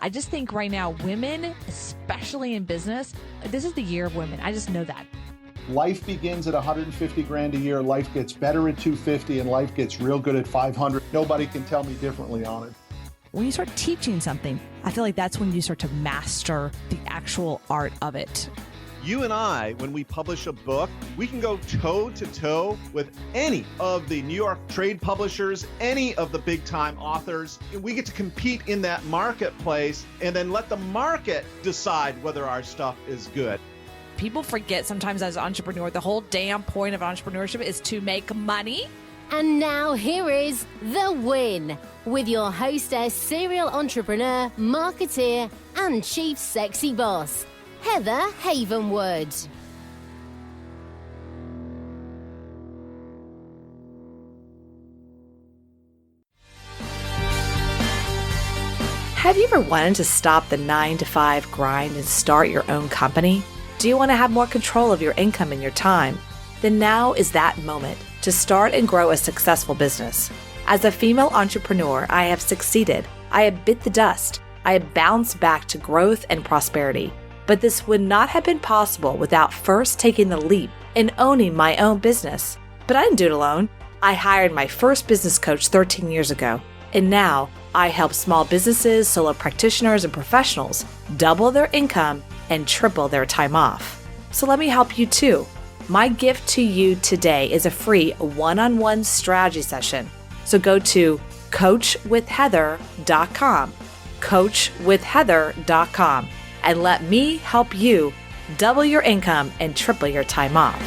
I just think right now, women, especially in business, this is the year of women. I just know that. Life begins at 150 grand a year. Life gets better at 250 and life gets real good at 500. Nobody can tell me differently on it. When you start teaching something, I feel like that's when you start to master the actual art of it. You and I, when we publish a book, we can go toe to toe with any of the New York trade publishers, any of the big time authors. We get to compete in that marketplace and then let the market decide whether our stuff is good. People forget sometimes as an entrepreneur, the whole damn point of entrepreneurship is to make money. And now here is The Win with your hostess, serial entrepreneur, marketeer, and chief sexy boss, Heather Havenwood. Have you ever wanted to stop the 9-to-5 grind and start your own company? Do you want to have more control of your income and your time? Then now is that moment to start and grow a successful business. As a female entrepreneur, I have succeeded. I have bit the dust. I have bounced back to growth and prosperity. But this would not have been possible without first taking the leap and owning my own business. But I didn't do it alone. I hired my first business coach 13 years ago. And now I help small businesses, solo practitioners, and professionals double their income and triple their time off. So let me help you too. My gift to you today is a free one-on-one strategy session. So go to coachwithheather.com, coachwithheather.com, and let me help you double your income and triple your time off.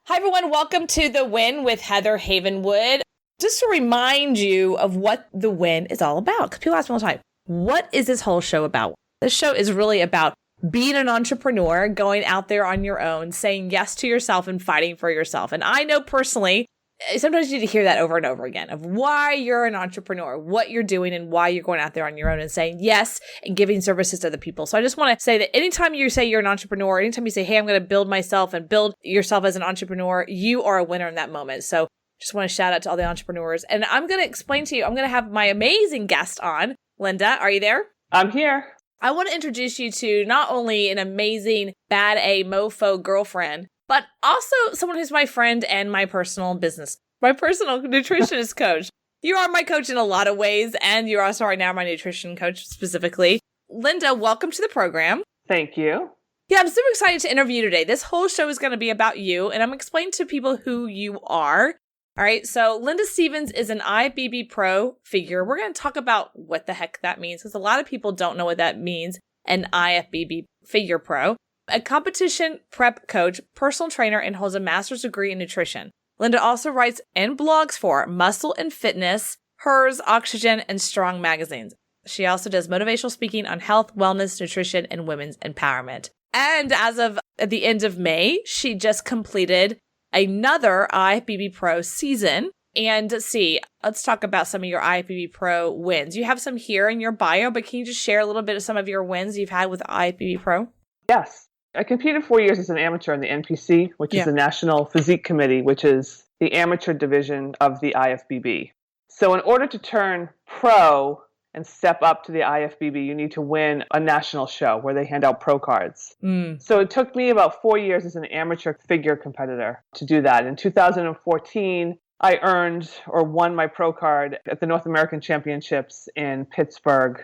Hi everyone, welcome to The Win with Heather Havenwood. Just to remind you of what The Win is all about, because people ask me all the time, what is this whole show about? This show is really about being an entrepreneur, going out there on your own, saying yes to yourself and fighting for yourself. And I know personally, sometimes you need to hear that over and over again of why you're an entrepreneur, what you're doing, and why you're going out there on your own and saying yes and giving services to other people. So I just want to say that anytime you say you're an entrepreneur, anytime you say, hey, I'm going to build myself and build yourself as an entrepreneur, you are a winner in that moment. So just want to shout out to all the entrepreneurs. And I'm going to explain to you, I'm going to have my amazing guest on. Linda, are you there? I'm here. I want to introduce you to not only an amazing bad A mofo girlfriend, but also someone who's my friend and my personal nutritionist coach. You are my coach in a lot of ways, and you're also right now my nutrition coach specifically. Linda, welcome to the program. Thank you. Yeah, I'm super excited to interview you today. This whole show is going to be about you, and I'm going to explain to people who you are. All right, so Linda Stevens is an IFBB Pro figure. We're going to talk about what the heck that means, because a lot of people don't know what that means, an IFBB figure pro. A competition prep coach, personal trainer, and holds a master's degree in nutrition. Linda also writes and blogs for Muscle and Fitness, Hers, Oxygen, and Strong magazines. She also does motivational speaking on health, wellness, nutrition, and women's empowerment. And as of the end of May, she just completed another IFBB Pro season. And let's talk about some of your IFBB Pro wins. You have some here in your bio, but can you just share a little bit of some of your wins you've had with IFBB Pro? Yes. I competed 4 years as an amateur in the NPC, which is the National Physique Committee, which is the amateur division of the IFBB. So in order to turn pro and step up to the IFBB, you need to win a national show where they hand out pro cards. So it took me about 4 years as an amateur figure competitor to do that. In 2014, I earned or won my pro card at the North American Championships in Pittsburgh.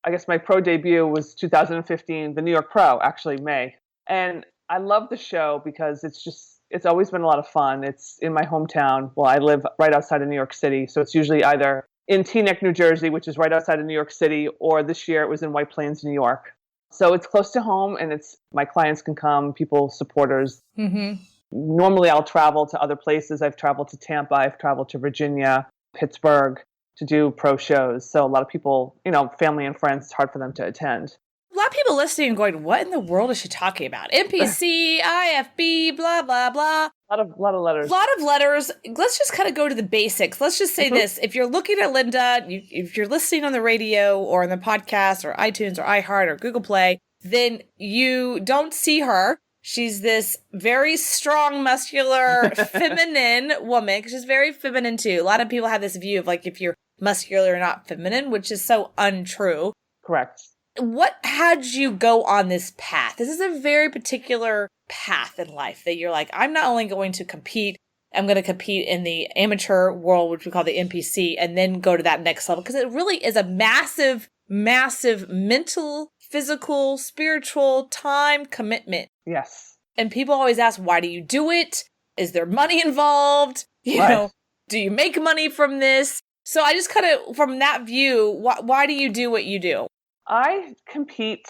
I guess my pro debut was 2015, the New York Pro, actually May. And I love the show because it's always been a lot of fun. It's in my hometown. Well, I live right outside of New York City. So it's usually either in Teaneck, New Jersey, which is right outside of New York City, or this year it was in White Plains, New York. So it's close to home, and my clients can come, people, supporters. Mm-hmm. Normally I'll travel to other places. I've traveled to Tampa. I've traveled to Virginia, Pittsburgh to do pro shows. So a lot of people, family and friends, it's hard for them to attend. A lot of people listening and going, what in the world is she talking about? NPC, IFB, blah, blah, blah. A lot of letters. A lot of letters. Let's just kind of go to the basics. Let's just say this. If you're looking at Linda, if you're listening on the radio or on the podcast or iTunes or iHeart or Google Play, then you don't see her. She's this very strong, muscular, feminine woman, because she's very feminine too. A lot of people have this view of like if you're muscular or not feminine, which is so untrue. Correct. What had you go on this path? This is a very particular path in life that you're like, I'm not only going to compete, I'm going to compete in the amateur world, which we call the NPC, and then go to that next level. Because it really is a massive, massive mental, physical, spiritual time commitment. Yes. And people always ask, why do you do it? Is there money involved? You know, do you make money from this? So I just kind of, from that view, why do you do what you do? I compete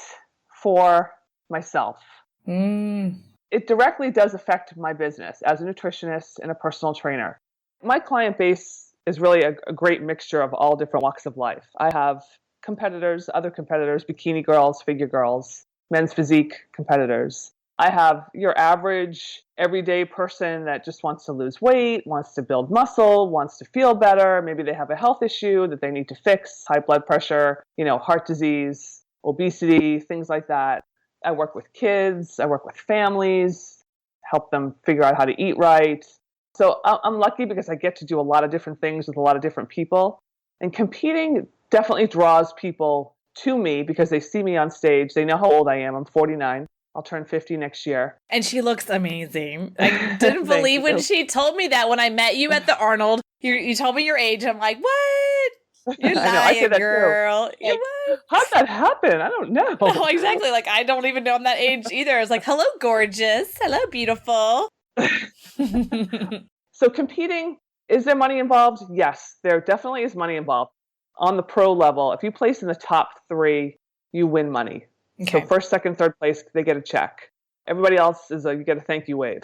for myself. It directly does affect my business as a nutritionist and a personal trainer. My client base is really a great mixture of all different walks of life. I have competitors, other competitors, bikini girls, figure girls, men's physique competitors. I have your average everyday person that just wants to lose weight, wants to build muscle, wants to feel better. Maybe they have a health issue that they need to fix, high blood pressure, heart disease, obesity, things like that. I work with kids, I work with families, help them figure out how to eat right. So I'm lucky because I get to do a lot of different things with a lot of different people. And competing definitely draws people to me because they see me on stage. They know how old I am. I'm 49. I'll turn 50 next year. And she looks amazing. I didn't believe when she told me that when I met you at the Arnold. You told me your age. I'm like, what? You're lying, girl. How'd that happen? I don't know. No, exactly. Like, I don't even know I'm that age either. I was like, hello, gorgeous. Hello, beautiful. So competing, is there money involved? Yes, there definitely is money involved. On the pro level, if you place in the top 3, you win money. Okay. So first, second, third place, they get a check. Everybody else you get a thank you wave.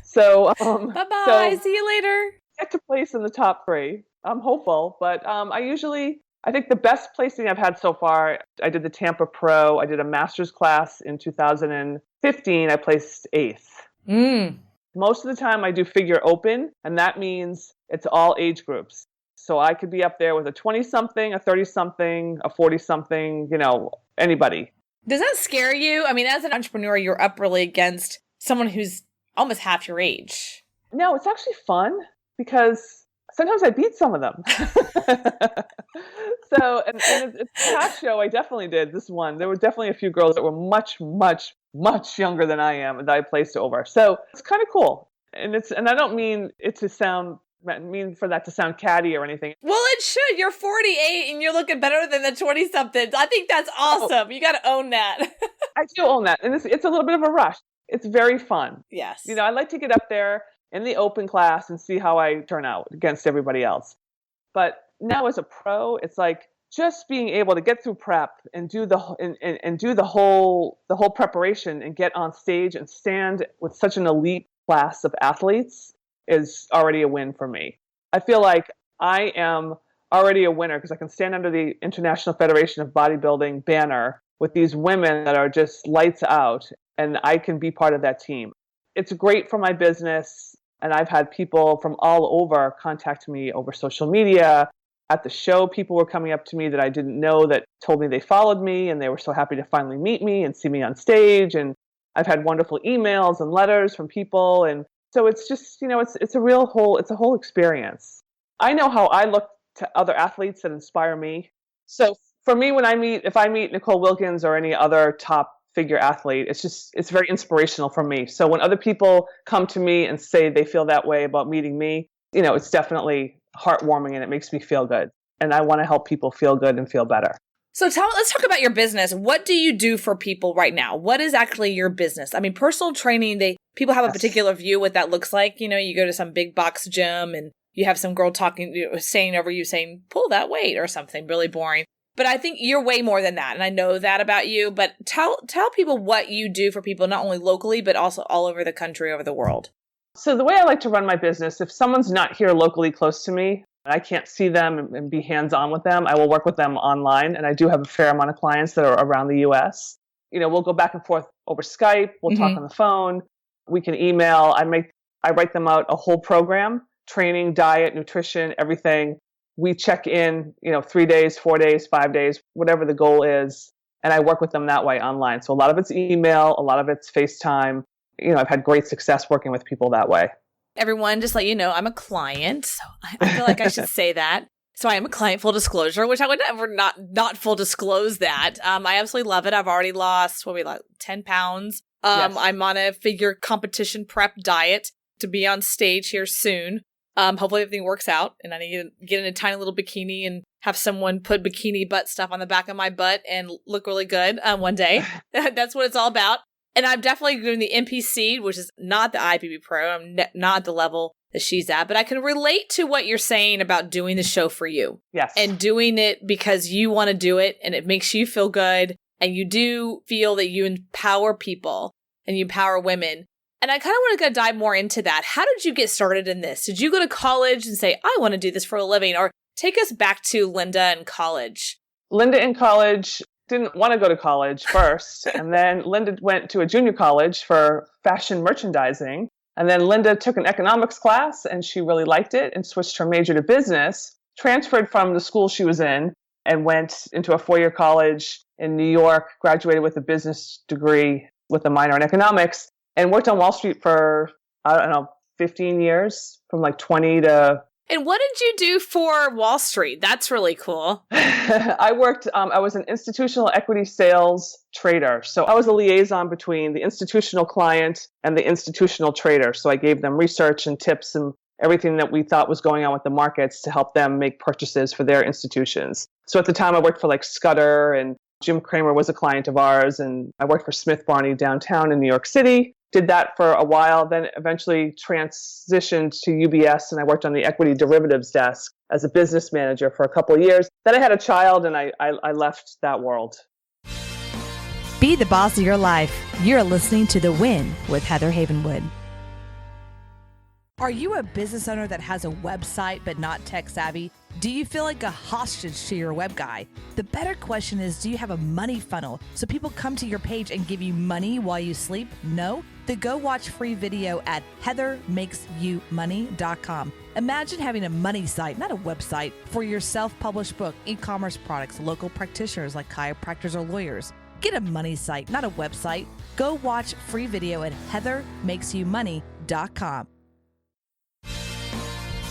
So bye-bye. See you later. Get to place in the top 3. I'm hopeful, but I think the best placing I've had so far, I did the Tampa Pro. I did a master's class in 2015. I placed 8th. Most of the time I do figure open, and that means it's all age groups. So I could be up there with a 20-something, a 30-something, a 40-something, anybody. Does that scare you? I mean, as an entrepreneur, you're up really against someone who's almost half your age. No, it's actually fun because sometimes I beat some of them. So, and it's a past show, I definitely did this one. There were definitely a few girls that were much, much, much younger than I am that I placed over. So it's kind of cool. And I don't mean for that to sound catty or anything. Well, it should. You're 48 and you're looking better than the 20-somethings. I think that's awesome. You got to own that. I do own that. And it's a little bit of a rush. It's very fun. Yes. I like to get up there in the open class and see how I turn out against everybody else. But now as a pro, it's like just being able to get through prep and do the whole preparation and get on stage and stand with such an elite class of athletes is already a win for me. I feel like I am already a winner because I can stand under the International Federation of Bodybuilding banner with these women that are just lights out, and I can be part of that team. It's great for my business, and I've had people from all over contact me over social media. At the show, people were coming up to me that I didn't know that told me they followed me, and they were so happy to finally meet me and see me on stage. And I've had wonderful emails and letters from people, and so it's just, it's a whole experience. I know how I look to other athletes that inspire me. So for me, if I meet Nicole Wilkins or any other top figure athlete, it's very inspirational for me. So when other people come to me and say they feel that way about meeting me, it's definitely heartwarming and it makes me feel good. And I want to help people feel good and feel better. So let's talk about your business. What do you do for people right now? What is actually your business? I mean, personal training, people have a particular view what that looks like. You go to some big box gym and you have some girl saying over you saying, pull that weight or something really boring. But I think you're way more than that. And I know that about you. But tell people what you do for people, not only locally, but also all over the country, over the world. So the way I like to run my business, if someone's not here locally close to me, and I can't see them and be hands-on with them, I will work with them online. And I do have a fair amount of clients that are around the U.S. We'll go back and forth over Skype. We'll talk on the phone. We can email. I write them out a whole program, training, diet, nutrition, everything. We check in, 3 days, 4 days, 5 days, whatever the goal is. And I work with them that way online. So a lot of it's email, a lot of it's FaceTime. I've had great success working with people that way. Everyone, just let you know, I'm a client. So I feel like I should say that. So I am a client, full disclosure, which I would never not full disclose that. I absolutely love it. I've already lost, 10 pounds. Yes. I'm on a figure competition prep diet to be on stage here soon. Hopefully everything works out, and I need to get in a tiny little bikini and have someone put bikini butt stuff on the back of my butt and look really good one day. That's what it's all about. And I'm definitely doing the NPC, which is not the IFBB Pro. I'm not at the level that she's at, but I can relate to what you're saying about doing the show for you. Yes. And doing it because you want to do it and it makes you feel good. And you do feel that you empower people and you empower women. And I kind of want to dive more into that. How did you get started in this? Did you go to college and say, I want to do this for a living? Or take us back to Linda in college. Linda in college didn't want to go to college first. And then Linda went to a junior college for fashion merchandising. And then Linda took an economics class and she really liked it and switched her major to business, transferred from the school she was in and went into a 4-year college in New York, graduated with a business degree with a minor in economics, and worked on Wall Street for, 15 years, from like 20 to... And what did you do for Wall Street? That's really cool. I was an institutional equity sales trader. So I was a liaison between the institutional client and the institutional trader. So I gave them research and tips and everything that we thought was going on with the markets to help them make purchases for their institutions. So at the time I worked for like Scudder, and Jim Cramer was a client of ours, and I worked for Smith Barney downtown in New York City. Did that for a while, then eventually transitioned to UBS, and I worked on the equity derivatives desk as a business manager for a couple of years. Then I had a child, and I left that world. Be the boss of your life. You're listening to The Win with Heather Havenwood. Are you a business owner that has a website but not tech savvy? Do you feel like a hostage to your web guy? The better question is, do you have a money funnel so people come to your page and give you money while you sleep? No? Then go watch free video at heathermakesyoumoney.com. Imagine having a money site, not a website, for your self-published book, e-commerce products, local practitioners like chiropractors or lawyers. Get a money site, not a website. Go watch free video at heathermakesyoumoney.com.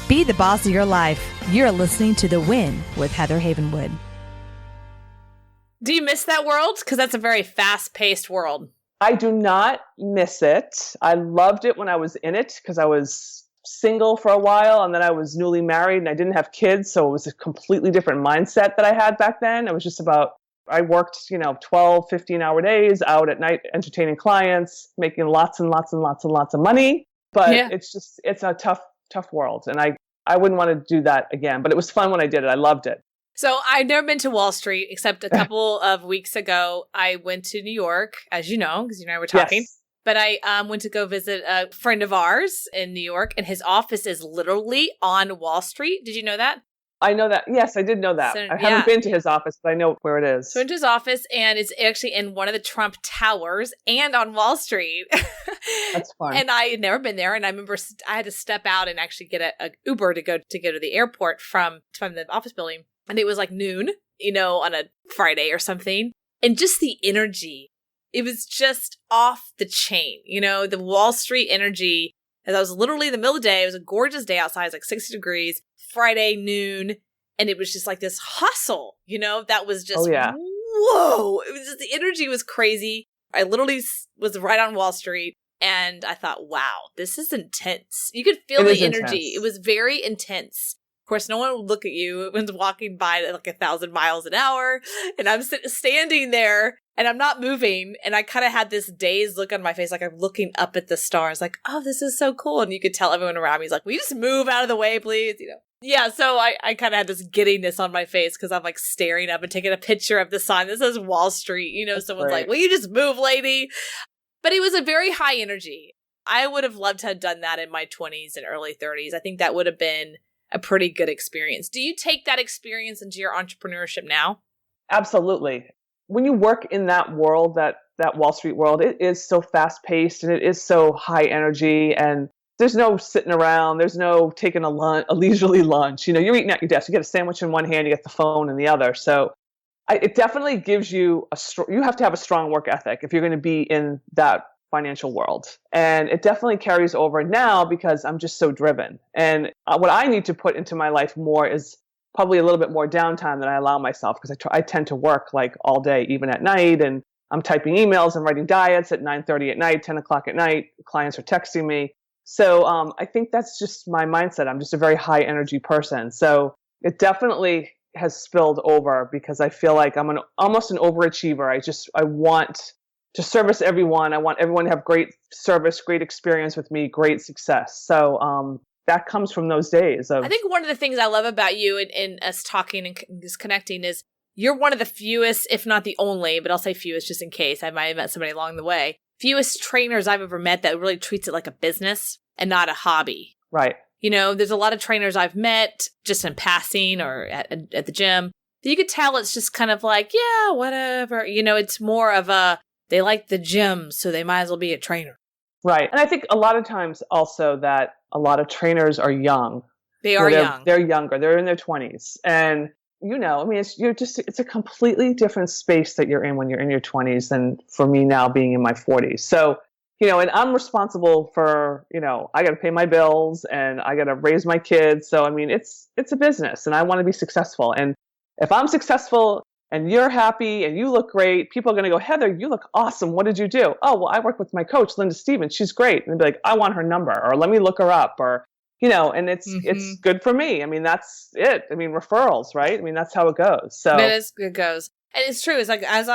Be the boss of your life. You're listening to The Win with Heather Havenwood. Do you miss that world? Because that's a very fast-paced world. I do not miss it. I loved it when I was in it because I was single for a while, and then I was newly married and I didn't have kids. So it was a completely different mindset that I had back then. It was just about, I worked, 12, 15-hour days out at night, entertaining clients, making lots and lots and lots and lots of money. But it's a tough world. And I wouldn't want to do that again, but it was fun when I did it. I loved it. So I've never been to Wall Street, except a couple of weeks ago. I went to New York, as you know, because you and I were talking. Yes. But I went to go visit a friend of ours in New York, and his office is literally on Wall Street. Did you know that? I know that. Yes, I did know that. So, I haven't been to his office, but I know where it is. So I went to his office, and it's actually in one of the Trump Towers and on Wall Street. That's fun. And I had never been there, and I remember I had to step out and actually get an Uber to go to the airport from the office building. And it was like noon, on a Friday or something. And just the energy, it was just off the chain. The Wall Street energy. As I was literally in the middle of the day, it was a gorgeous day outside, it was like 60 degrees, Friday noon. And it was just like this hustle, that was just, whoa. It was just, the energy was crazy. I literally was right on Wall Street. And I thought, wow, this is intense. You could feel the energy. Intense. It was very intense. Of course, no one would look at you. It was walking by at like 1,000 miles an hour. And I'm standing there and I'm not moving. And I kind of had this dazed look on my face, like I'm looking up at the stars, like, oh, this is so cool. And you could tell everyone around me is like, will you just move out of the way, please? Yeah, so I kind of had this giddiness on my face because I'm like staring up and taking a picture of the sign that says Wall Street. Someone's like, will you just move, lady? But it was a very high energy. I would have loved to have done that in my 20s and early 30s. I think that would have been a pretty good experience. Do you take that experience into your entrepreneurship now? Absolutely. When you work in that world, that Wall Street world, it is so fast paced and it is so high energy, and there's no sitting around. There's no taking a leisurely lunch. You're eating at your desk. You get a sandwich in one hand, you get the phone in the other. So it definitely gives you you have to have a strong work ethic if you're going to be in that financial world. And it definitely carries over now because I'm just so driven. And what I need to put into my life more is probably a little bit more downtime than I allow myself, because I tend to work like all day, even at night. And I'm typing emails and writing diets at 9:30 at night, 10 o'clock at night. Clients are texting me. So I think that's just my mindset. I'm just a very high energy person. So it definitely has spilled over because I feel like I'm almost an overachiever. I want to service everyone. I want everyone to have great service, great experience with me, great success. So that comes from those days. I think one of the things I love about you and us talking and just connecting is you're one of the fewest, if not the only, but I'll say fewest just in case I might have met somebody along the way, fewest trainers I've ever met that really treats it like a business and not a hobby. Right. You know, there's a lot of trainers I've met just in passing or at the gym. You could tell it's just kind of like, yeah, whatever. You know, it's more of they like the gym, so they might as well be a trainer. Right. And I think a lot of times also that a lot of trainers are young. They are young. They're younger. They're in their 20s. And, you know, I mean, it's a completely different space that you're in when you're in your 20s than for me now being in my 40s. So, you know, and I'm responsible for, you know, I got to pay my bills and I got to raise my kids. So, I mean, it's a business and I want to be successful. And if I'm successful and you're happy and you look great, people are going to go, Heather, you look awesome. What did you do? Oh, well, I work with my coach, Linda Stevens. She's great. And they'd be like, I want her number, or let me look her up, or, you know, and it's good for me. I mean, that's it. I mean, referrals, right? I mean, that's how it goes. So it goes. And it's true. It's like, and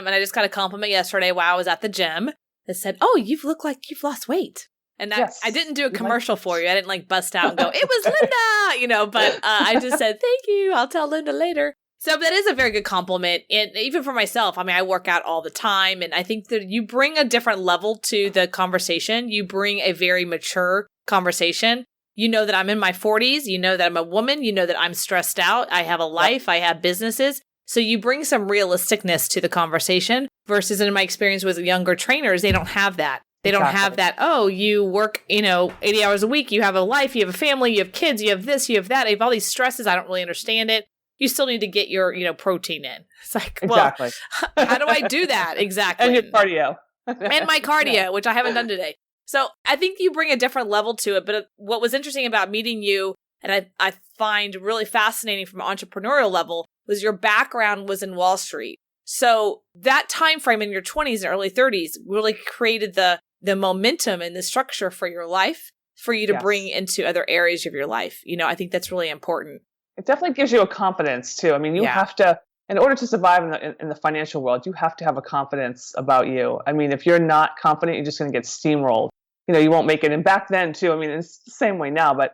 I just got a compliment yesterday while I was at the gym that said, oh, you look like you've lost weight. And yes. I didn't do a commercial for you. I didn't like bust out and go, it was Linda, you know, but I just said, thank you. I'll tell Linda later. So that is a very good compliment. And even for myself, I mean, I work out all the time. And I think that you bring a different level to the conversation. You bring a very mature conversation. You know that I'm in my 40s. You know that I'm a woman. You know that I'm stressed out. I have a life. I have businesses. So you bring some realisticness to the conversation versus in my experience with younger trainers, they don't have that. They don't have that, oh, you work, 80 hours a week. You have a life. You have a family. You have kids. You have this. You have that. You have all these stresses. I don't really understand it. You still need to get your, protein in. It's like, exactly. Well, how do I do that? Exactly. And your cardio. And my cardio, which I haven't done today. So I think you bring a different level to it. But what was interesting about meeting you, and I find really fascinating from an entrepreneurial level, was your background was in Wall Street. So that time frame in your 20s and early 30s really created the momentum and the structure for your life for you to bring into other areas of your life. I think that's really important. It definitely gives you a confidence too. I mean, you have to, in order to survive in the financial world, you have to have a confidence about you. I mean, if you're not confident, you're just going to get steamrolled. You won't make it. And back then too, I mean, it's the same way now, but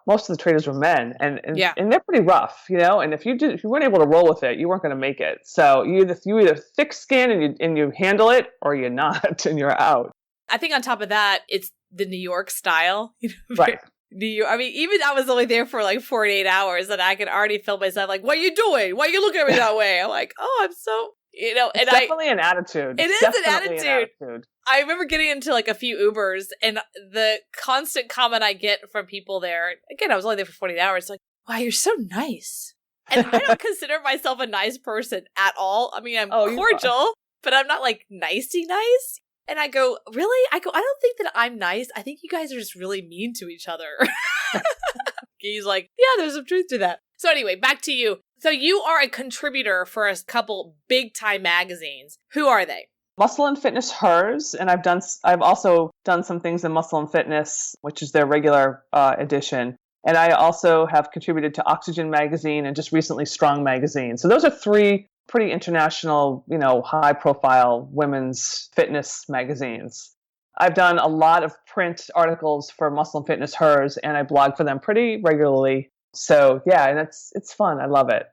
most of the traders were men and they're pretty rough, and if you weren't able to roll with it, you weren't going to make it. So you either thick skin and you handle it, or you're not and you're out. I think on top of that, it's the New York style. Right. I mean, even I was only there for like 48 hours and I could already feel myself like, what are you doing? Why are you looking at me that way? I'm like, oh, I'm so, It's definitely an attitude. It is an attitude. I remember getting into like a few Ubers and the constant comment I get from people there, again, I was only there for 48 hours, like, wow, you're so nice. And I don't consider myself a nice person at all. I mean, I'm cordial, but I'm not like nicey nice. And I go, really? I don't think that I'm nice. I think you guys are just really mean to each other. He's like, yeah, there's some truth to that. So anyway, back to you. So you are a contributor for a couple big time magazines. Who are they? Muscle and Fitness, hers, and I've also done some things in Muscle and Fitness, which is their regular edition. And I also have contributed to Oxygen magazine and just recently Strong magazine. So those are three pretty international, high profile women's fitness magazines. I've done a lot of print articles for Muscle and Fitness, hers, and I blog for them pretty regularly. So yeah, and it's fun. I love it.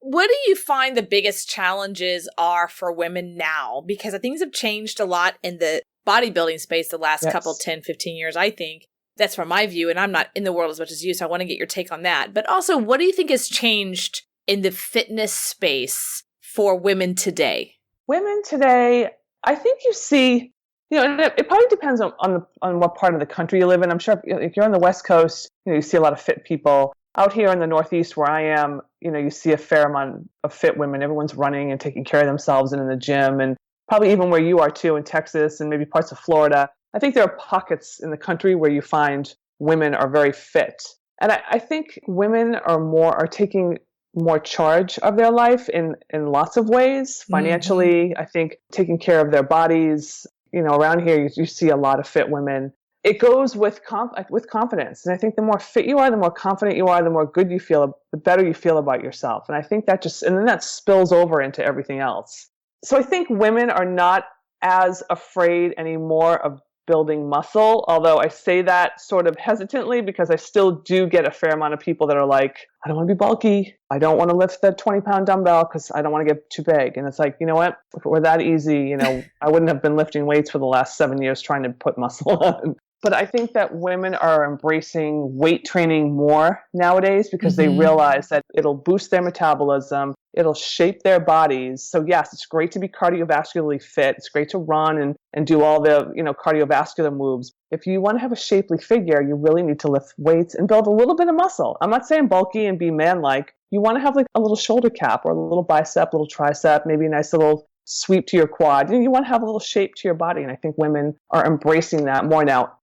What do you find the biggest challenges are for women now? Because things have changed a lot in the bodybuilding space the last couple 10, 15 years, I think. That's from my view, and I'm not in the world as much as you, so I want to get your take on that. But also, what do you think has changed in the fitness space for women today? Women today, I think you see, it probably depends on what part of the country you live in. I'm sure if you're on the West Coast, you see a lot of fit people. Out here in the Northeast where I am, you see a fair amount of fit women. Everyone's running and taking care of themselves and in the gym. And probably even where you are too, in Texas and maybe parts of Florida. I think there are pockets in the country where you find women are very fit. And I think women are taking more charge of their life in lots of ways. Financially, I think taking care of their bodies. Around here, you see a lot of fit women. It goes with confidence. And I think the more fit you are, the more confident you are, the more good you feel, the better you feel about yourself. And I think and then that spills over into everything else. So I think women are not as afraid anymore of building muscle, although I say that sort of hesitantly because I still do get a fair amount of people that are like, I don't want to be bulky. I don't want to lift the 20-pound dumbbell because I don't want to get too big. And it's like, you know what? If it were that easy, I wouldn't have been lifting weights for the last 7 years trying to put muscle on. But I think that women are embracing weight training more nowadays because they realize that it'll boost their metabolism. It'll shape their bodies. So yes, it's great to be cardiovascularly fit. It's great to run and do all the, cardiovascular moves. If you want to have a shapely figure, you really need to lift weights and build a little bit of muscle. I'm not saying bulky and be man-like. You want to have like a little shoulder cap or a little bicep, little tricep, maybe a nice little sweep to your quad. You want to have a little shape to your body. And I think women are embracing that more now.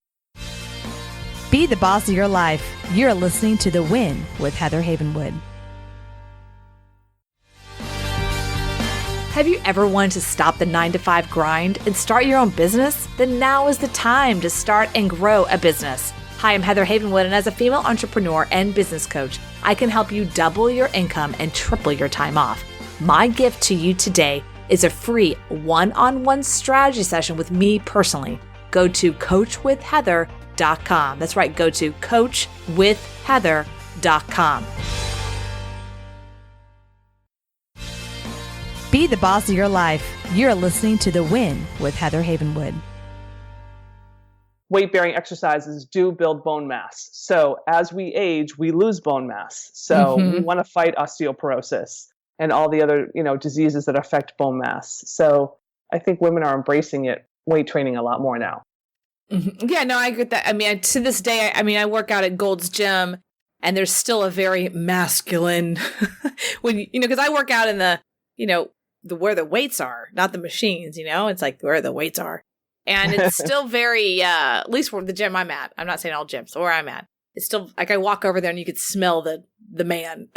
Be the boss of your life. You're listening to The Win with Heather Havenwood. Have you ever wanted to stop the 9-to-5 grind and start your own business? Then now is the time to start and grow a business. Hi, I'm Heather Havenwood, and as a female entrepreneur and business coach, I can help you double your income and triple your time off. My gift to you today is a free one-on-one strategy session with me personally. Go to coachwithheather.com. That's right, go to coachwithheather.com. Be the boss of your life. You're listening to The Win with Heather Havenwood. Weight-bearing exercises do build bone mass. So as we age, we lose bone mass. So we want to fight osteoporosis and all the other, diseases that affect bone mass. So I think women are embracing weight training a lot more now. Yeah, no, I get that. I mean, to this day, I work out at Gold's Gym, and there's still a very masculine because I work out in the, where the weights are, not the machines, it's like where the weights are. And it's still very, at least where the gym I'm at, I'm not saying all gyms, where I'm at, it's still like I walk over there and you could smell the man.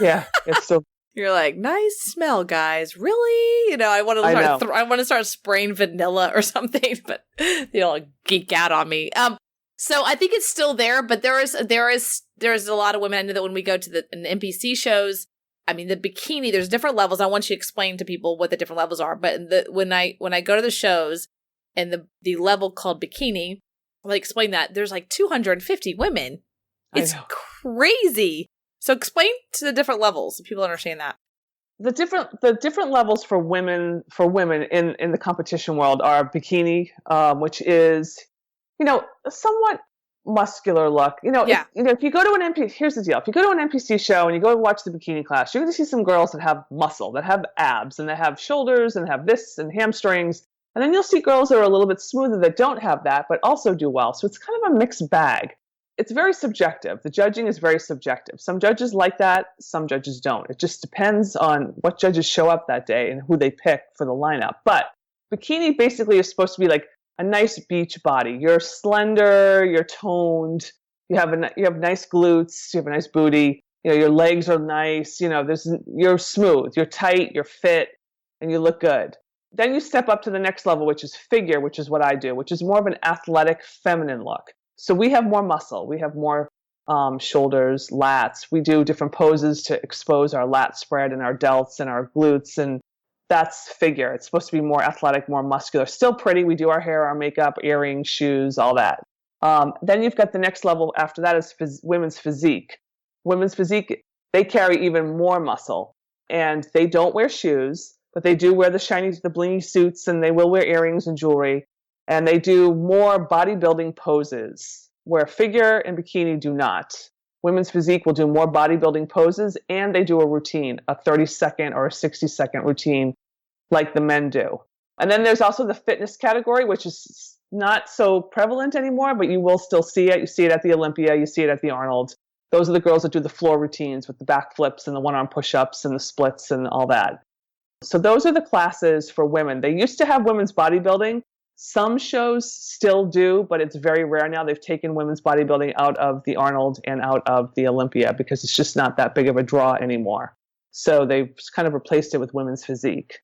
Yeah, it's still. You're like, nice smell, guys. Really? I want to start spraying vanilla or something, but they'll geek out on me. So I think it's still there, but there is a lot of women. I know that when we go to the NPC shows, the bikini, there's different levels. I want you to explain to people what the different levels are. But when I go to the shows and the level called bikini, I explain that there's like 250 women. It's crazy. So explain to the different levels so people understand that. The different levels for women in the competition world are bikini, which is, a somewhat muscular look. If you go to an NPC, here's the deal. If you go to an NPC show and you go watch the bikini class, you're going to see some girls that have muscle, that have abs, and that have shoulders, and have this, and hamstrings. And then you'll see girls that are a little bit smoother that don't have that, but also do well. So it's kind of a mixed bag. It's very subjective. The judging is very subjective. Some judges like that, some judges don't. It just depends on what judges show up that day and who they pick for the lineup. But bikini basically is supposed to be like a nice beach body. You're slender, you're toned, you have nice glutes, you have a nice booty, your legs are nice, you're smooth, you're tight, you're fit, and you look good. Then you step up to the next level, which is figure, which is what I do, which is more of an athletic, feminine look. So we have more muscle. We have more shoulders, lats. We do different poses to expose our lat spread and our delts and our glutes. And that's figure. It's supposed to be more athletic, more muscular. Still pretty. We do our hair, our makeup, earrings, shoes, all that. Then you've got the next level after that is women's physique. Women's physique, they carry even more muscle. And they don't wear shoes, but they do wear the blingy suits, and they will wear earrings and jewelry. And they do more bodybuilding poses, where figure and bikini do not. Women's physique will do more bodybuilding poses, and they do a routine, a 30-second or a 60-second routine like the men do. And then there's also the fitness category, which is not so prevalent anymore, but you will still see it. You see it at the Olympia. You see it at the Arnold. Those are the girls that do the floor routines with the back flips and the one-arm push-ups and the splits and all that. So those are the classes for women. They used to have women's bodybuilding. Some shows still do, but it's very rare now. They've taken women's bodybuilding out of the Arnold and out of the Olympia because it's just not that big of a draw anymore. So they've kind of replaced it with women's physique.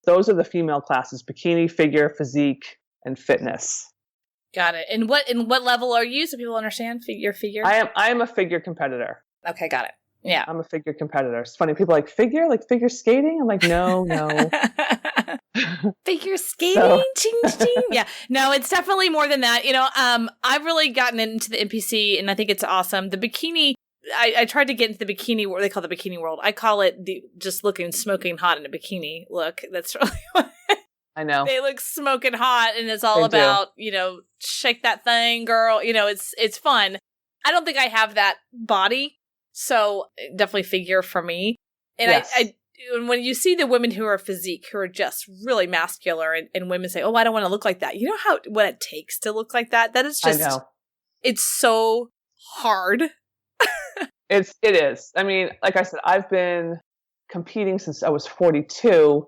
Those are the female classes: bikini, figure, physique, and fitness. Got it. And what level are you, so people understand figure? I am a figure competitor. Okay, got it. Yeah. I'm a figure competitor. It's funny. People are like, figure skating? I'm like, no. Figure skating? So. Ching, ching. Yeah. No, it's definitely more than that. I've really gotten into the NPC, and I think it's awesome. The bikini, I tried to get into the bikini, what they call the bikini world. I call it the just looking smoking hot in a bikini look. That's really what I know. They look smoking hot, and it's all about, shake that thing, girl. It's fun. I don't think I have that body. So definitely figure for me. And yes. I when you see the women who are physique, who are just really muscular, and women say, oh, I don't want to look like that. You know what it takes to look like that? That is just, I know. It's so hard. It is. I mean, like I said, I've been competing since I was 42.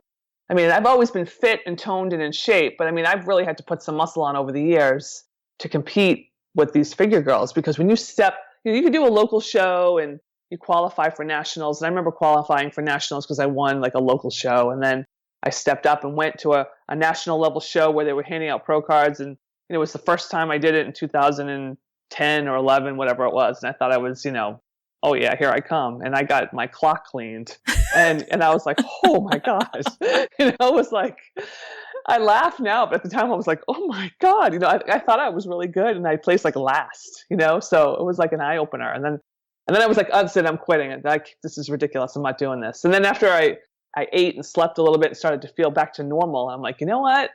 I mean, I've always been fit and toned and in shape, but I mean, I've really had to put some muscle on over the years to compete with these figure girls, because when you step, you can do a local show and you qualify for nationals. And I remember qualifying for nationals because I won like a local show. And then I stepped up and went to a national level show where they were handing out pro cards. And it was the first time I did it in 2010 or 11, whatever it was. And I thought I was, oh yeah, here I come. And I got my clock cleaned. And I was like, oh my gosh. It was like, I laugh now, but at the time I was like, oh my God, I thought I was really good, and I placed like last, so it was like an eye opener. And then I was like, I'm quitting. This is ridiculous. I'm not doing this. And then after I ate and slept a little bit and started to feel back to normal, I'm like, you know what?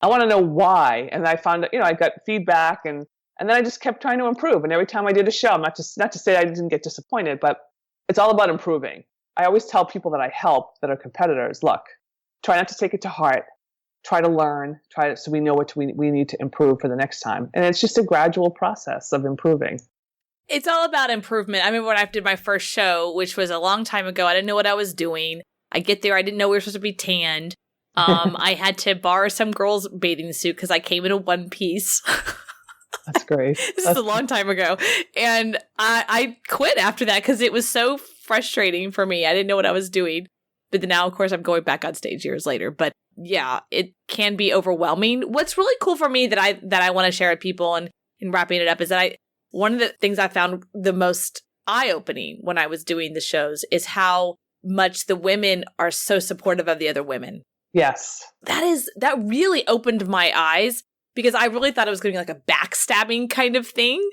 I want to know why. And I found, I got feedback, and then I just kept trying to improve. And every time I did a show, not to say I didn't get disappointed, but it's all about improving. I always tell people that I help that are competitors, look, try not to take it to heart. Try to learn, so we know what we need to improve for the next time. And it's just a gradual process of improving. It's all about improvement. I remember when I did my first show, which was a long time ago, I didn't know what I was doing. I get there, I didn't know we were supposed to be tanned. I had to borrow some girl's bathing suit because I came in a one piece. That's great. This is a long time ago. And I quit after that because it was so frustrating for me. I didn't know what I was doing. But then now, of course, I'm going back on stage years later. But yeah, it can be overwhelming. What's really cool for me that I want to share with people, and in wrapping it up, is that one of the things I found the most eye-opening when I was doing the shows is how much the women are so supportive of the other women. Yes. That really opened my eyes, because I really thought it was going to be like a backstabbing kind of thing.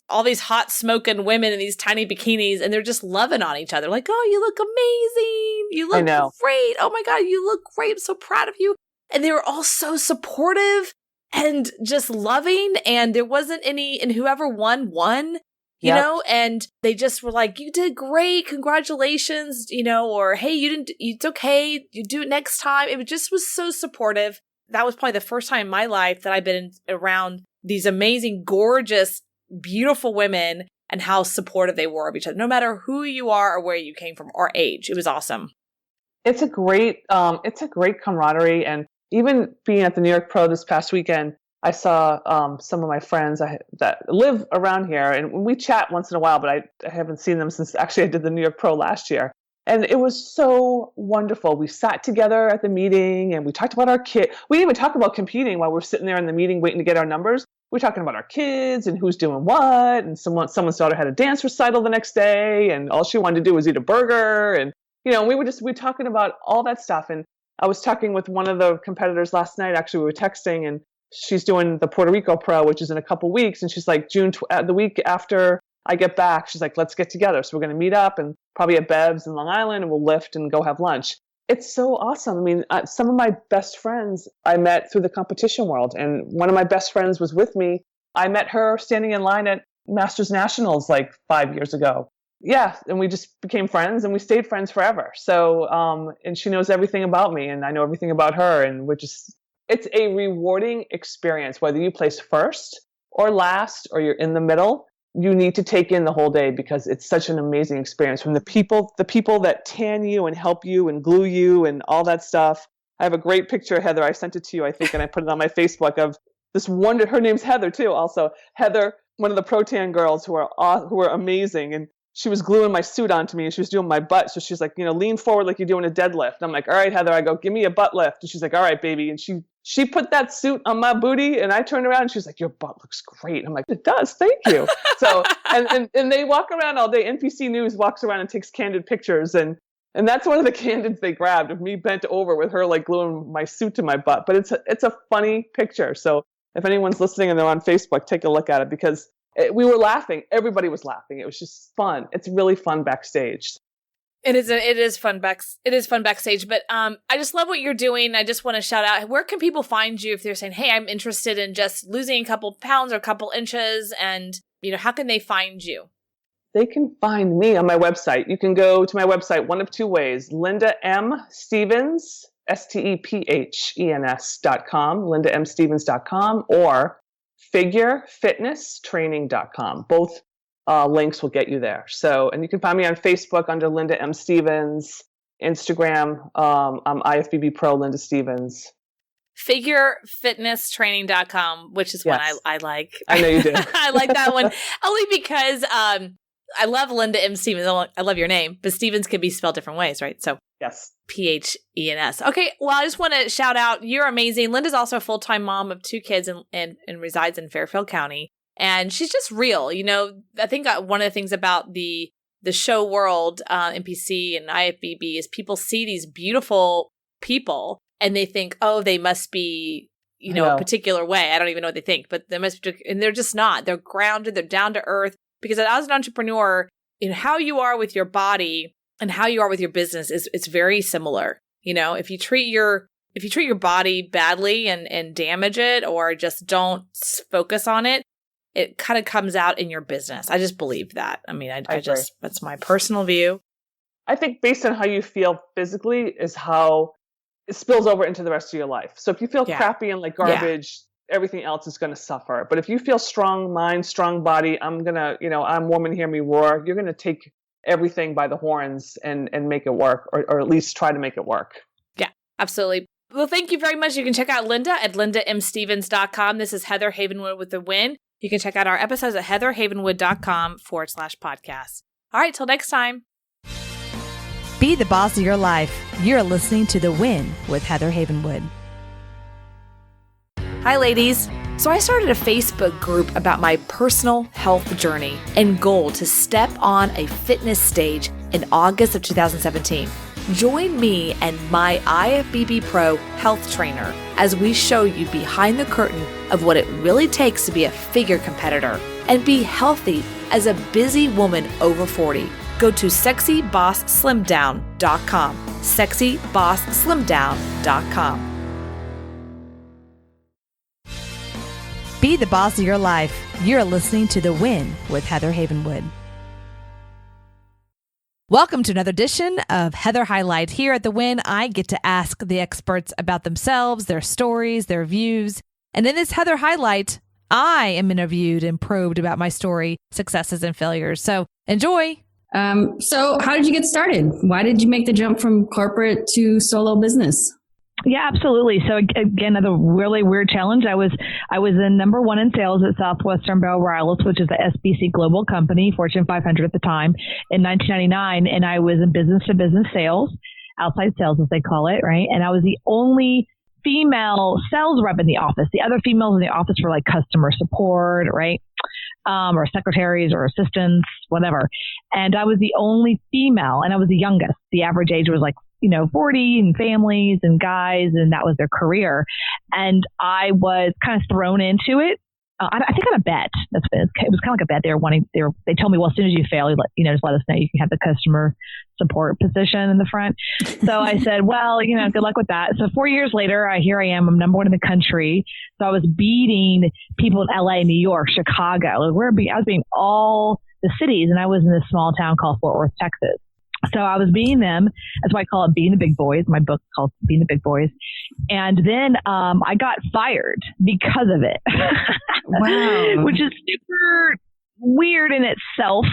All these hot smoking women in these tiny bikinis, and they're just loving on each other. Like, oh, you look amazing. You look great. Oh my God, you look great. I'm so proud of you. And they were all so supportive and just loving. And there wasn't any, and whoever won, you know, and they just were like, you did great. Congratulations, or hey, you didn't, it's okay. You do it next time. It just was so supportive. That was probably the first time in my life that I've been around these amazing, gorgeous, beautiful women, and how supportive they were of each other, no matter who you are or where you came from or age. It was awesome. It's a great camaraderie. And even being at the New York Pro this past weekend, I saw some of my friends that live around here, and we chat once in a while, but I haven't seen them since actually I did the New York Pro last year. And it was so wonderful. We sat together at the meeting and we talked about our kid. We didn't even talk about competing while we're sitting there in the meeting waiting to get our numbers. We're talking about our kids and who's doing what. And someone's daughter had a dance recital the next day, and all she wanted to do was eat a burger. And, we were talking about all that stuff. And I was talking with one of the competitors last night. Actually, we were texting, and she's doing the Puerto Rico Pro, which is in a couple weeks. And she's like, the week after I get back, she's like, let's get together. So we're going to meet up and probably at Bev's in Long Island, and we'll lift and go have lunch. It's so awesome. I mean, some of my best friends I met through the competition world, and one of my best friends was with me. I met her standing in line at Masters Nationals like 5 years ago. Yeah, and we just became friends, and we stayed friends forever. So, and she knows everything about me, and I know everything about her, and it's a rewarding experience, whether you place first or last or you're in the middle. you need to take in the whole day because it's such an amazing experience from the people that tan you and help you and glue you and all that stuff. I have a great picture, Heather. I sent it to you, I think, and I put it on my Facebook of this wonder. Her name's Heather too. Also, Heather, one of the pro tan girls who are amazing, and she was gluing my suit onto me and she was doing my butt. So she's like, lean forward like you're doing a deadlift. I'm like, all right, Heather. I go, give me a butt lift. And she's like, all right, baby. And she put that suit on my booty and I turned around and she's like, your butt looks great. I'm like, it does. Thank you. So, and they walk around all day. NPC News walks around and takes candid pictures. And that's one of the candids they grabbed of me bent over with her, like gluing my suit to my butt. But it's a funny picture. So if anyone's listening and they're on Facebook, take a look at it because we were laughing. Everybody was laughing. It was just fun. It's really fun backstage. It is fun backstage. But I just love what you're doing. I just want to shout out, where can people find you if they're saying, hey, I'm interested in just losing a couple pounds or a couple inches, and how can they find you? They can find me on my website. You can go to my website one of two ways: Linda M. Stevens, STEPHENS.com, LindaMStevens.com, or figurefitnesstraining.com. Both links will get you there. So, and you can find me on Facebook under Linda M. Stevens, Instagram, I'm IFBB Pro Linda Stevens. Figurefitnesstraining.com, which is one I like. I know you do. I like that one only because I love Linda M. Stevens. I love your name, but Stevens can be spelled different ways, right? So yes. PHENS. Okay, well, I just want to shout out, you're amazing. Linda's also a full-time mom of 2 kids and resides in Fairfield County. And she's just real. I think one of the things about the show world, NPC and IFBB, is people see these beautiful people and they think, oh, they must be, a particular way. I don't even know what they think, but they must be, and they're just not. They're grounded, they're down to earth. Because as an entrepreneur, how you are with your body and how you are with your business it's very similar. If you treat your body badly and damage it or just don't focus on it, it kind of comes out in your business. I just believe that. I mean, I just, that's my personal view. I think based on how you feel physically is how it spills over into the rest of your life. So if you feel crappy and like garbage, everything else is going to suffer. But if you feel strong mind, strong body, I'm woman, hear me roar. You're going to take everything by the horns and make it work, or at least try to make it work. Yeah, absolutely. Well, thank you very much. You can check out Linda at lindamstevens.com. This is Heather Havenwood with The Win. You can check out our episodes at heatherhavenwood.com/podcast. All right, till next time. Be the boss of your life. You're listening to The Win with Heather Havenwood. Hi, ladies. So I started a Facebook group about my personal health journey and goal to step on a fitness stage in August of 2017. Join me and my IFBB Pro health trainer as we show you behind the curtain of what it really takes to be a figure competitor and be healthy as a busy woman over 40. Go to sexybossslimdown.com, sexybossslimdown.com. Be the boss of your life. You're listening to The Win with Heather Havenwood. Welcome to another edition of Heather Highlight. Here at The Win, I get to ask the experts about themselves, their stories, their views. And in this Heather Highlight, I am interviewed and probed about my story, successes and failures. So enjoy. So how did you get started? Why did you make the jump from corporate to solo business? Yeah, absolutely. So again, another really weird challenge. I was in number 1 in sales at Southwestern Bell Wireless, which is a SBC global company, Fortune 500 at the time, in 1999. And I was in business to business sales, outside sales as they call it, right? And I was the only female sales rep in the office. The other females in the office were like customer support, right? Or secretaries or assistants, whatever. And I was the only female, and I was the youngest. The average age was like 40, and families and guys, and that was their career. And I was kind of thrown into it. I think on a bet. It was kind of like a bet. They told me, well, as soon as you fail, just let us know. You can have the customer support position in the front. So I said, well, good luck with that. So 4 years later, here I am. I'm number 1 in the country. So I was beating people in LA, New York, Chicago. I was beating all the cities, and I was in this small town called Fort Worth, Texas. So I was beating them. That's why I call it Beating the Big Boys. My book's called Beating the Big Boys. And then I got fired because of it. Wow. Which is super weird in itself.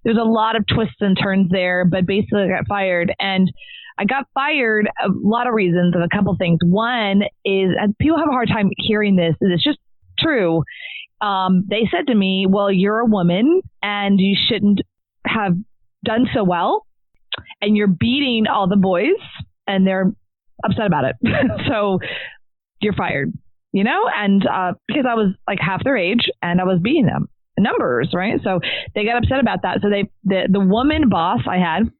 There's a lot of twists and turns there, but basically I got fired. And I got fired a lot of reasons and a couple things. One is, and people have a hard time hearing this, and it's just true. They said to me, well, you're a woman and you shouldn't have done so well. And you're beating all the boys and they're upset about it. So you're fired, you know? And because I was like half their age and I was beating them. Numbers, right? So they got upset about that. So the woman boss I had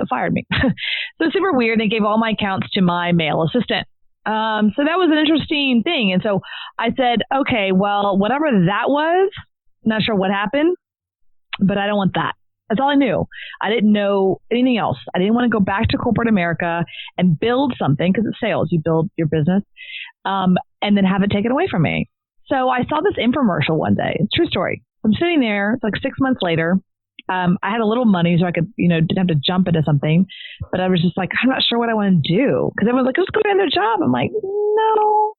fired me. So super weird. They gave all my accounts to my male assistant. So that was an interesting thing. And so I said, okay, well, whatever that was, not sure what happened, but I don't want that. That's all I knew. I didn't know anything else. I didn't want to go back to corporate America and build something, because it's sales. You build your business and then have it taken away from me. So I saw this infomercial one day. True story. I'm sitting there. It's like 6 months later. I had a little money so I could, didn't have to jump into something. But I was just like, I'm not sure what I want to do. Because everyone's like, let's go to another job. I'm like, no,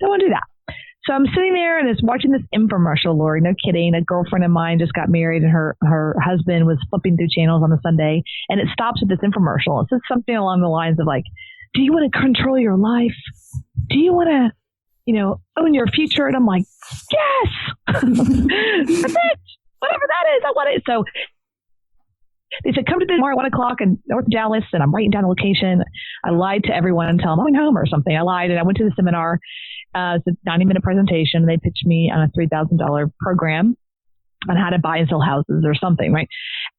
don't want to do that. So I'm sitting there and it's watching this infomercial, Lori, no kidding. A girlfriend of mine just got married and her husband was flipping through channels on a Sunday. And it stops at this infomercial. It says something along the lines of like, do you want to control your life? Do you want to, own your future? And I'm like, yes, that's it. Whatever that is, I want it. So they said, come to the tomorrow at 1 o'clock in North Dallas. And I'm writing down the location. I lied to everyone until I'm going home or something. I lied and I went to the seminar. It's a 90-minute presentation. They pitched me on a $3,000 program on how to buy and sell houses or something, right?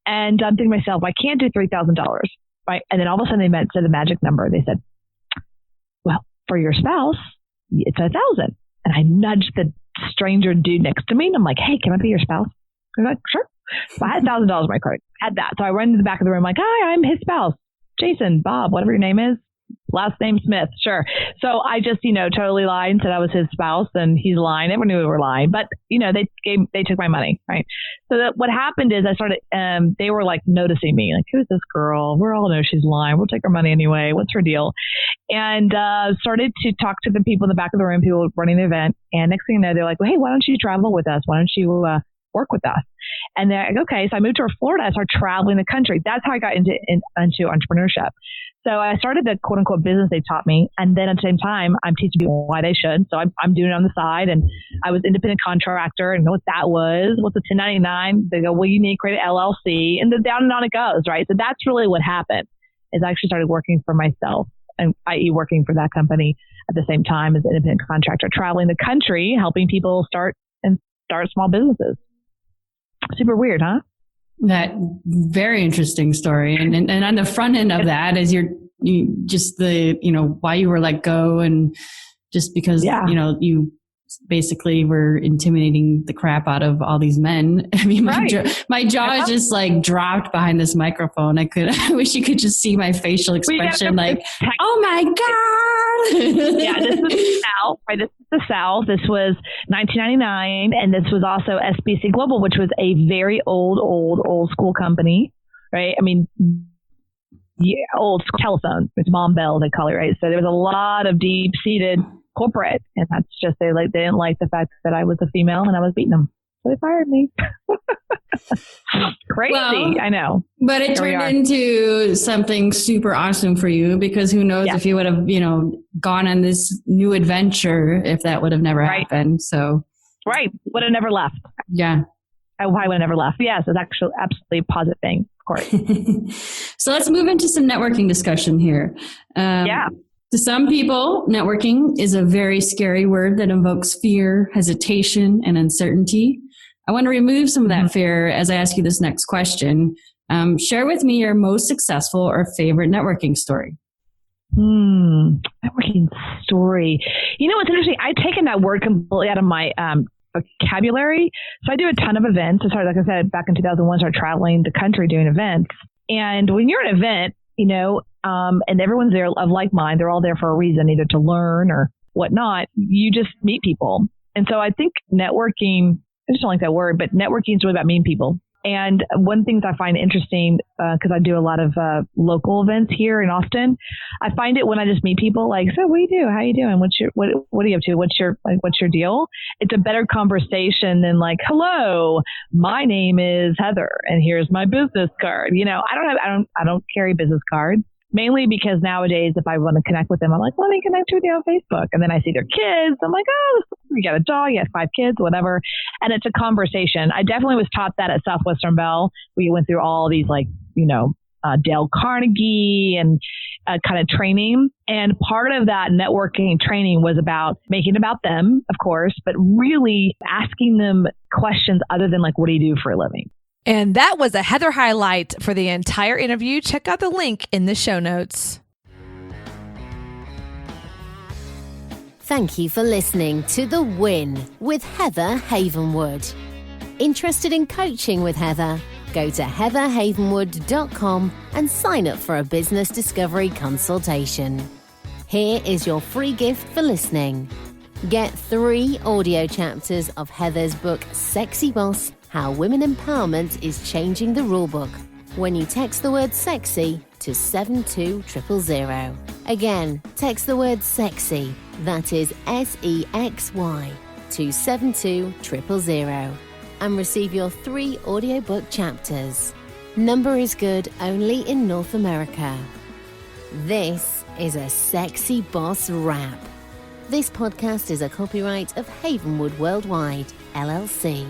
And I'm thinking to myself, I can't do $3,000, right? And then all of a sudden they said the magic number. They said, well, for your spouse, it's 1,000. And I nudged the stranger dude next to me and I'm like, hey, can I be your spouse? They're like, sure. So I had $1,000 in my credit. I had that. So I run to the back of the room like, hi, I'm his spouse. Jason, Bob, whatever your name is. Last name Smith. Sure. So I just, totally lied and said I was his spouse and he's lying. Everyone knew we were lying, but they took my money. Right. So what happened is I started, they were like noticing me, like, who's this girl? We all know she's lying. We'll take her money anyway. What's her deal? And, started to talk to the people in the back of the room, people running the event. And next thing you know, they're like, well, hey, why don't you travel with us? Why don't you, work with us? And they're like, okay. So I moved to Florida. I started traveling the country. That's how I got into entrepreneurship. So I started the quote unquote business they taught me. And then at the same time, I'm teaching people why they should. So I'm doing it on the side. And I was independent contractor and know what that was. What's a 1099? They go, well, you need to create an LLC, and then down and on it goes. Right. So that's really what happened is I actually started working for myself, and i.e. working for that company at the same time as an independent contractor, traveling the country, helping people start small businesses. Super weird, huh? That very interesting story. And on the front end of that is you just the, why you were let go, and just because, you basically were intimidating the crap out of all these men. I mean, my jaw just like dropped behind this microphone. I wish you could just see my facial expression, like, oh my God. Yeah, this is the South, right? This is the South. This was 1999. And this was also SBC Global, which was a very old school company, right? I mean, old school telephone. It's Mom Bell, they call it, right? So there was a lot of deep-seated corporate, and that's just they didn't like the fact that I was a female and I was beating them, so they fired me. Crazy, well, I know, but it turned into something super awesome for you, because who knows if you would have gone on this new adventure if that would have never happened. So would have never left. I would have never left. Yes, it's actually absolutely a positive thing, of course. So let's move into some networking discussion here. To some people, networking is a very scary word that invokes fear, hesitation, and uncertainty. I want to remove some of that fear as I ask you this next question. Share with me your most successful or favorite networking story. Networking story. What's interesting? I've taken that word completely out of my vocabulary. So I do a ton of events. I started, like I said, back in 2001, started traveling the country doing events. And when you're at an event, and everyone's there of like mind, they're all there for a reason, either to learn or whatnot. You just meet people. And so I think networking, I just don't like that word, but networking is really about meeting people. And one thing that I find interesting, because I do a lot of local events here in Austin, I find it when I just meet people like, so what do you do? How you doing? What are you up to? What's your deal? It's a better conversation than like, hello, my name is Heather and here's my business card. You know, I don't carry business cards. Mainly because nowadays, if I want to connect with them, I'm like, let me connect with you on Facebook. And then I see their kids. I'm like, oh, you got a dog, you got 5 kids, whatever. And it's a conversation. I definitely was taught that at Southwestern Bell. We went through all these like, Dale Carnegie and kind of training. And part of that networking training was about making it about them, of course, but really asking them questions other than like, what do you do for a living? And that was a Heather highlight for the entire interview. Check out the link in the show notes. Thank you for listening to The Win with Heather Havenwood. Interested in coaching with Heather? Go to heatherhavenwood.com and sign up for a business discovery consultation. Here is your free gift for listening. Get 3 audio chapters of Heather's book, Sexy Boss, How Women Empowerment is Changing the Rulebook, when you text the word sexy to 72000. Again, text the word sexy, that is SEXY, to 72000, and receive your 3 audiobook chapters. Number is good only in North America. This is a Sexy Boss Wrap. This podcast is a copyright of Havenwood Worldwide, LLC.